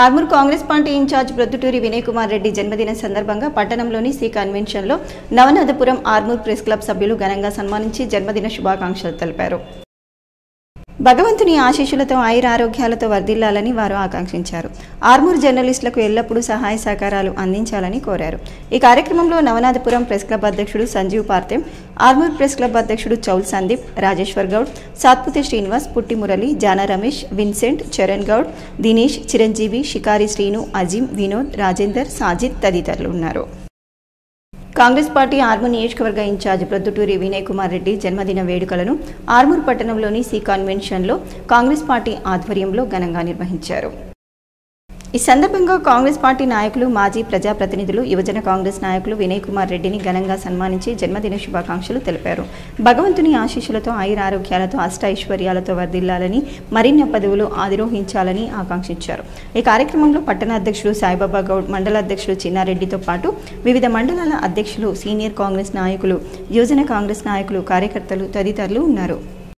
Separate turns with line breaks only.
Armoor Congress party incharge Prodduturi Vinay Kumar Reddy జన్మదిన సందర్భంగా పట్టణంలోని సి కన్వెన్షన్లో నవనాథపురం ఆర్మూర్ ప్రెస్ క్లబ్ సభ్యులు ఘనంగా సన్మానించి జన్మదిన శుభాకాంక్షలు తెలిపారు. భగవంతుని ఆశీస్సులతో ఆయురారోగ్యాలతో వర్ధిల్లాలని వారు ఆకాంక్షించారు. ఆర్మూర్ జర్నలిస్టులకు ఎల్లప్పుడూ సహాయ సహకారాలు అందించాలని కోరారు. ఈ కార్యక్రమంలో నవనాథపురం ప్రెస్ క్లబ్ అధ్యక్షుడు సంజీవ్ పార్తెం, ఆర్మూర్ ప్రెస్ క్లబ్ అధ్యక్షుడు చౌల్ సందీప్, రాజేశ్వర్ గౌడ్, సాత్పుతి శ్రీనివాస్, పుట్టి మురళి, జానా రమేష్, విన్సెంట్, చరణ్ గౌడ్, దినేష్, చిరంజీవి, షికారి శ్రీను, అజీం, వినోద్, రాజేందర్, సాజిద్ తదితరులు ఉన్నారు. కాంగ్రెస్ పార్టీ ఆర్మూర్ నియోజకవర్గ ఇన్ఛార్జ్ ప్రొద్దుటూరి వినయ్ కుమార్ రెడ్డి జన్మదిన వేడుకలను ఆర్మూర్ పట్టణంలోని సి కన్వెన్షన్లో కాంగ్రెస్ పార్టీ ఆధ్వర్యంలో ఘనంగా నిర్వహించారు. ఈ సందర్భంగా కాంగ్రెస్ పార్టీ నాయకులు, మాజీ ప్రజాప్రతినిధులు, యువజన కాంగ్రెస్ నాయకులు వినయ్ కుమార్ రెడ్డిని ఘనంగా సన్మానించి జన్మదిన శుభాకాంక్షలు తెలిపారు. భగవంతుని ఆశీస్సులతో ఆయురారోగ్యాలతో అష్టైశ్వర్యాలతో వర్ధిల్లాలని, మరిన్ని పదవులు అధిరోహించాలని ఆకాంక్షించారు. ఈ కార్యక్రమంలో పట్టణ అధ్యక్షుడు సాయిబాబా గౌడ్, మండల అధ్యక్షుడు చిన్నారెడ్డితో పాటు వివిధ మండలాల అధ్యక్షులు, సీనియర్ కాంగ్రెస్ నాయకులు, యువజన కాంగ్రెస్ నాయకులు, కార్యకర్తలు తదితరులు ఉన్నారు.